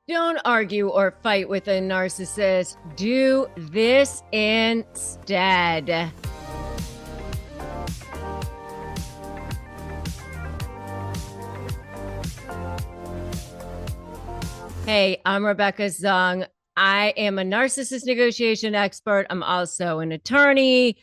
Don't argue or fight with a narcissist. Do this instead. Hey, I'm Rebecca Zung. I am a narcissist negotiation expert. I'm also an attorney.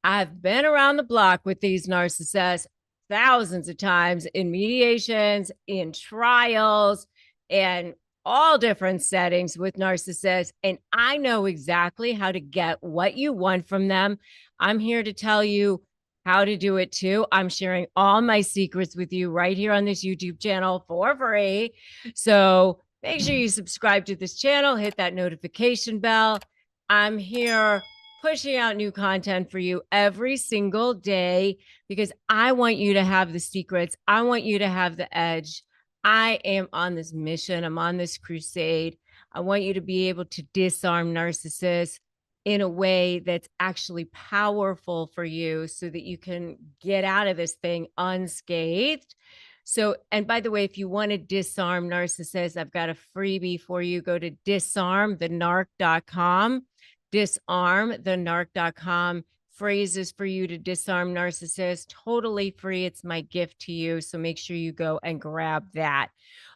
I've been around the block with these narcissists thousands of times in mediations, in trials, and all different settings with narcissists. And I know exactly how to get what you want from them. I'm here to tell you how to do it too. I'm sharing all my secrets with you right here on this YouTube channel for free. So make sure you subscribe to this channel, hit that notification bell. I'm here pushing out new content for you every single day because I want you to have the secrets. I want you to have the edge. I am on this mission. I'm on this crusade. I want you to be able to disarm narcissists in a way that's actually powerful for you so that you can get out of this thing unscathed. So, and by the way, if you want to disarm narcissists, I've got a freebie for you. Go to disarmthenarc.com, disarmthenarc.com. Phrases for you to disarm narcissists, totally free. It's my gift to you. So make sure you go and grab that.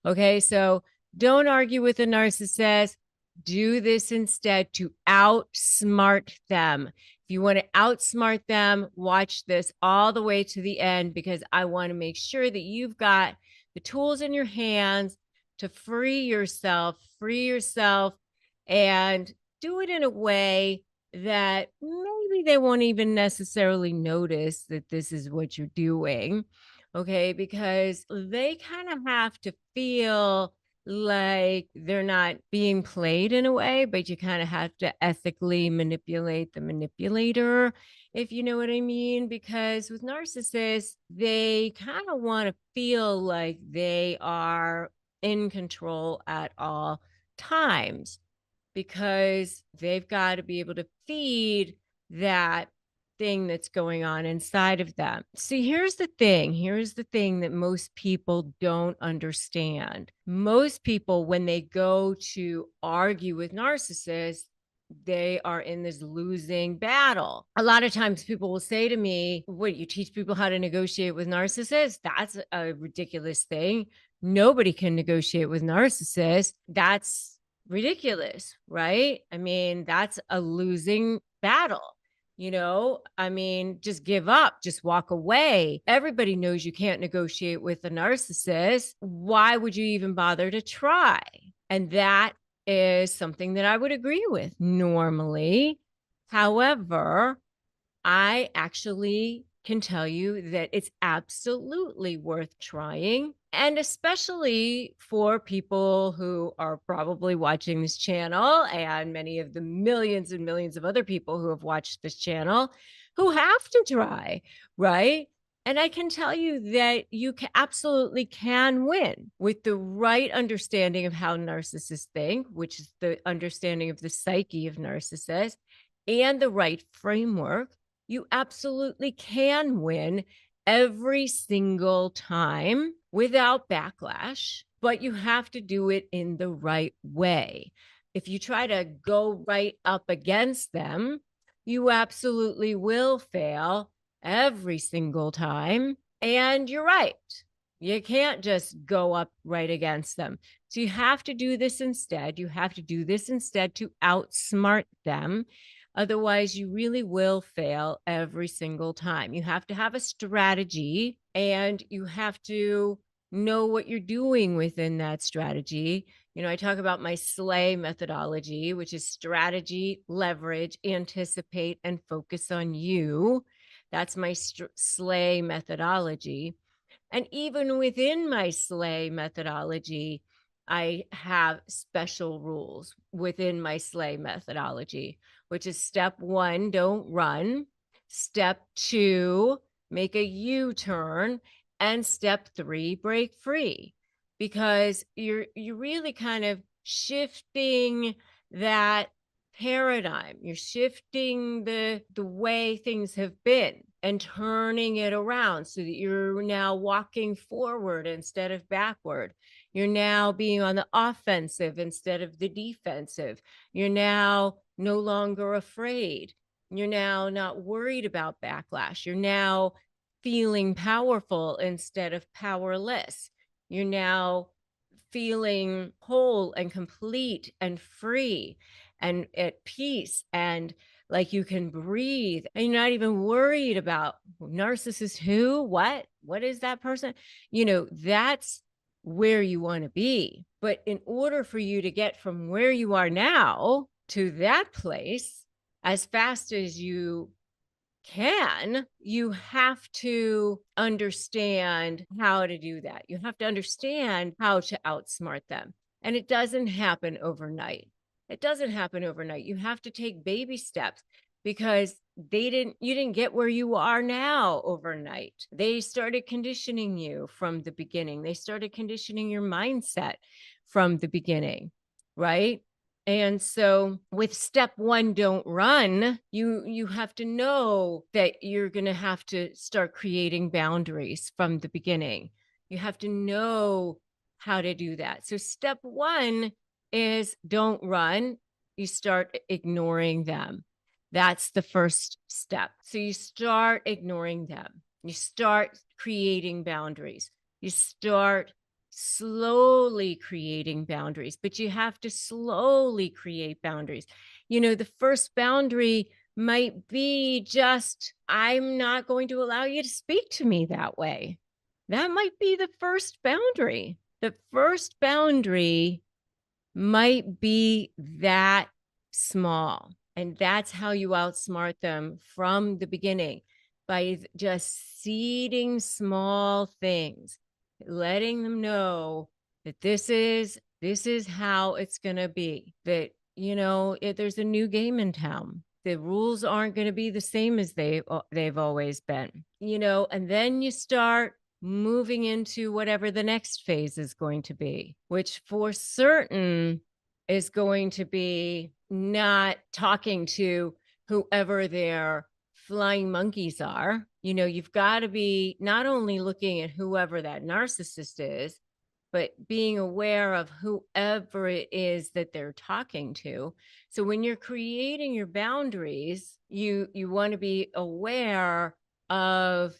Okay. So don't argue with a narcissist. Do this instead to outsmart them. If you want to outsmart them, watch this all the way to the end because I want to make sure that you've got the tools in your hands to free yourself, and do it in a way that maybe they won't even necessarily notice that this is what you're doing. Okay. Because they kind of have to feel like they're not being played in a way, but you kind of have to ethically manipulate the manipulator, if you know what I mean. Because with narcissists, they kind of want to feel like they are in control at all times because they've got to be able to feed that thing that's going on inside of them. See, here's the thing. Here's the thing that most people don't understand. Most people, when they go to argue with narcissists, they are in this losing battle. A lot of times people will say to me, what, you teach people how to negotiate with narcissists? That's a ridiculous thing. Nobody can negotiate with narcissists. That's ridiculous, right? I mean, that's a losing battle. I mean, just give up, just walk away. Everybody knows you can't negotiate with a narcissist. Why would you even bother to try? And that is something that I would agree with normally. However, I actually can tell you that it's absolutely worth trying. And especially for people who are probably watching this channel and many of the millions and millions of other people who have watched this channel who have to try, right? And I can tell you that you absolutely can win with the right understanding of how narcissists think, which is the understanding of the psyche of narcissists, and the right framework. You absolutely can win every single time without backlash, but you have to do it in the right way. If you try to go right up against them, you absolutely will fail every single time. And you're right. You can't just go up right against them. So you have to do this instead. You have to do this instead to outsmart them. Otherwise, you really will fail every single time. You have to have a strategy and you have to know what you're doing within that strategy. I talk about my SLAY methodology, which is strategy, leverage, anticipate, and focus on you. That's my SLAY methodology. And even within my SLAY methodology, I have special rules within my SLAY methodology, which is step 1, don't run. Step 2, make a U-turn. And step 3, break free. Because you're really kind of shifting that paradigm. You're shifting the way things have been and turning it around so that you're now walking forward instead of backward. You're now being on the offensive instead of the defensive. You're now no longer afraid. You're now not worried about backlash. You're now feeling powerful instead of powerless. You're now feeling whole and complete and free and at peace and like you can breathe and you're not even worried about narcissist who, what is that person? That's where you want to be. But in order for you to get from where you are now to that place as fast as you you have to understand how to do that. You have to understand how to outsmart them. And it doesn't happen overnight. It doesn't happen overnight. You have to take baby steps because you didn't get where you are now overnight. They started conditioning you from the beginning. They started conditioning your mindset from the beginning, right? And so with step one, don't run, you have to know that you're going to have to start creating boundaries from the beginning. You have to know how to do that. So step one is don't run. You start ignoring them. That's the first step. So you start ignoring them. You start creating boundaries. You start slowly creating boundaries, but you have to slowly create boundaries. The first boundary might be just, I'm not going to allow you to speak to me that way. That might be the first boundary. The first boundary might be that small. And that's how you outsmart them from the beginning, by just seeding small things, letting them know that this is how it's going to be, that there's a new game in town. The rules aren't going to be the same as they've always been, and then you start moving into whatever the next phase is going to be, which for certain is going to be not talking to whoever their flying monkeys are. You've got to be not only looking at whoever that narcissist is, but being aware of whoever it is that they're talking to. So when you're creating your boundaries, you want to be aware of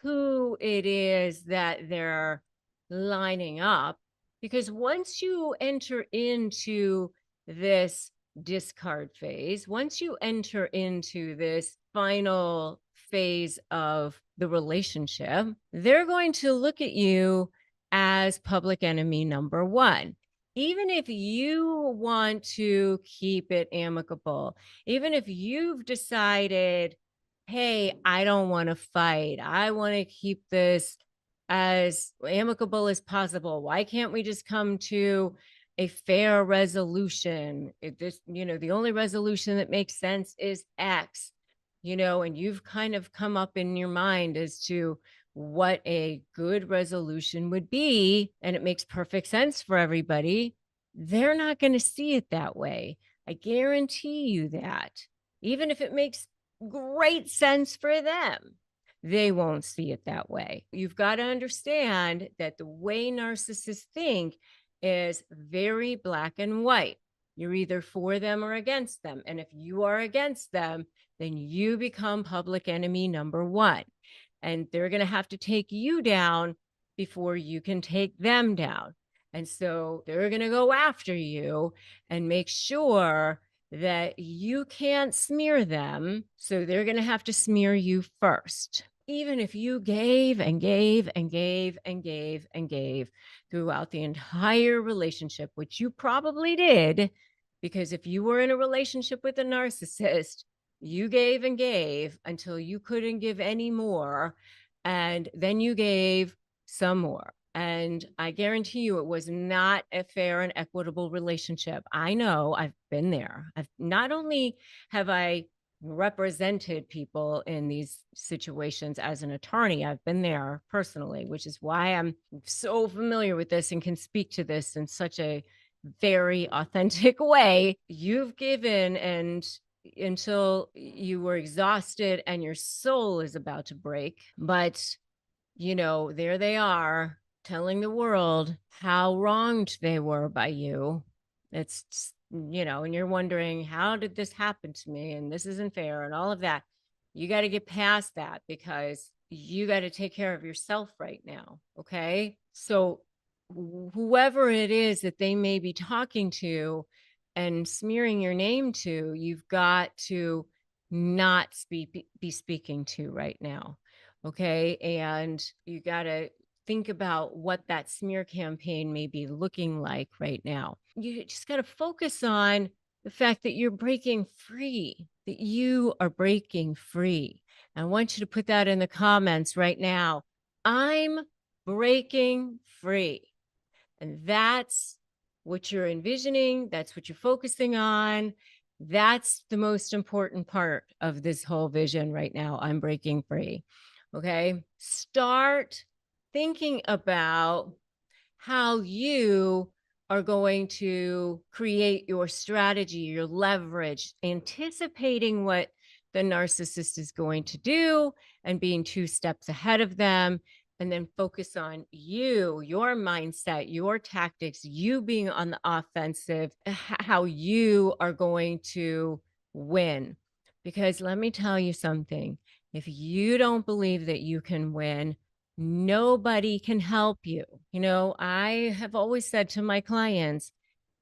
who it is that they're lining up. Because once you enter into this discard phase, once you enter into this final phase of the relationship, they're going to look at you as public enemy number one. Even if you want to keep it amicable, even if you've decided, hey, I don't want to fight, I want to keep this as amicable as possible, why can't we just come to a fair resolution? The only resolution that makes sense is X, and you've kind of come up in your mind as to what a good resolution would be, and it makes perfect sense for everybody. They're not going to see it that way. I guarantee you that. Even if it makes great sense for them, they won't see it that way. You've got to understand that the way narcissists think is very black and white. You're either for them or against them. And if you are against them, then you become public enemy number one. And they're going to have to take you down before you can take them down. And so they're going to go after you and make sure that you can't smear them. So they're going to have to smear you first. Even if you gave and gave and gave and gave and gave throughout the entire relationship, which you probably did, because if you were in a relationship with a narcissist, you gave and gave until you couldn't give any more, and then you gave some more. And I guarantee you it was not a fair and equitable relationship. I know, I've been there. Not only have I represented people in these situations as an attorney, I've been there personally, which is why I'm so familiar with this and can speak to this in such a very authentic way. You've given and until you were exhausted and your soul is about to break, but there they are telling the world how wronged they were by you. And you're wondering, how did this happen to me? And this isn't fair and all of that. You got to get past that because you got to take care of yourself right now. Okay. So, whoever it is that they may be talking to and smearing your name to, you've got to not be speaking to right now. Okay. And you got to think about what that smear campaign may be looking like right now. You just got to focus on the fact that you're breaking free, that you are breaking free. I want you to put that in the comments right now. I'm breaking free. And that's what you're envisioning. That's what you're focusing on. That's the most important part of this whole vision right now. I'm breaking free. Okay. Start thinking about how you are going to create your strategy, your leverage, anticipating what the narcissist is going to do and being 2 steps ahead of them. And then focus on you, your mindset, your tactics, you being on the offensive, how you are going to win. Because let me tell you something, if you don't believe that you can win, nobody can help you. I have always said to my clients,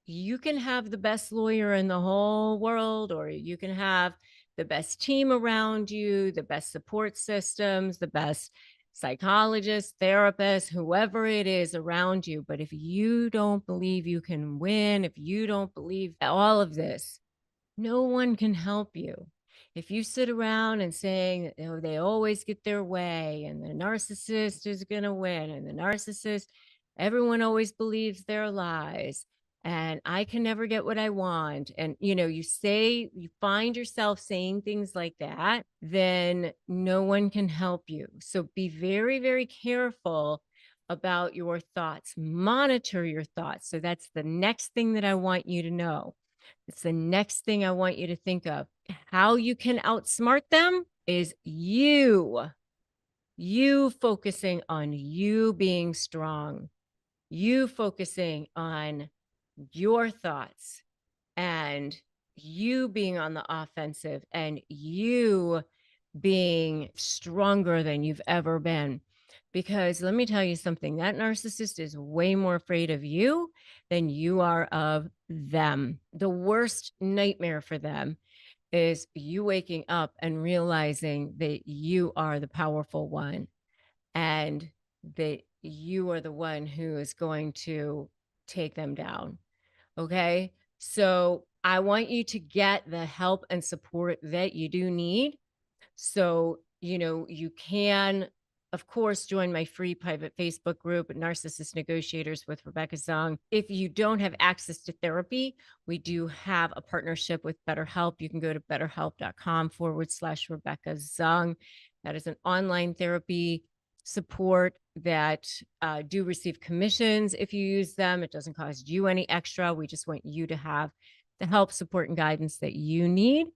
you can have the best lawyer in the whole world, or you can have the best team around you, the best support systems, the best psychologists, therapists, whoever it is around you. But if you don't believe you can win, if you don't believe all of this, no one can help you. If you sit around and saying, they always get their way and the narcissist is going to win and the narcissist, everyone always believes their lies and I can never get what I want. And, you find yourself saying things like that, then no one can help you. So be very, very careful about your thoughts. Monitor your thoughts. So that's the next thing that I want you to know. It's the next thing I want you to think of. How you can outsmart them is you focusing on you being strong, you focusing on your thoughts, and you being on the offensive, and you being stronger than you've ever been. Because let me tell you something, that narcissist is way more afraid of you than you are of them. The worst nightmare for them is you waking up and realizing that you are the powerful one and that you are the one who is going to take them down. Okay. So I want you to get the help and support that you do need. So, you can, of course, join my free private Facebook group, Narcissist Negotiators with Rebecca Zung. If you don't have access to therapy, we do have a partnership with BetterHelp. You can go to betterhelp.com/Rebecca Zung. That is an online therapy support that do receive commissions if you use them. It doesn't cost you any extra. We just want you to have the help, support, and guidance that you need.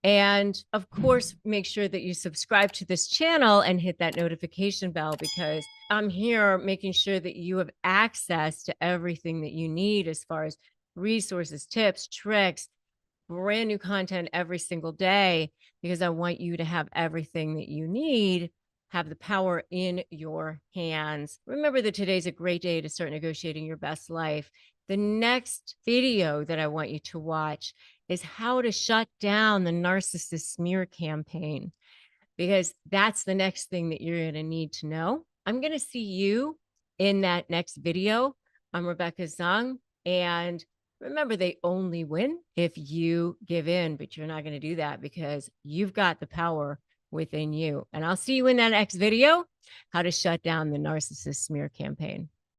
And of course, make sure that you subscribe to this channel and hit that notification bell, because I'm here making sure that you have access to everything that you need as far as resources, tips, tricks, brand new content every single day, because I want you to have everything that you need, have the power in your hands. Remember that today's a great day to start negotiating your best life. The next video that I want you to watch is how to shut down the narcissist smear campaign, because that's the next thing that you're going to need to know. I'm going to see you in that next video. I'm Rebecca Zung, and remember, they only win if you give in, but you're not going to do that because you've got the power within you. And I'll see you in that next video, how to shut down the narcissist smear campaign.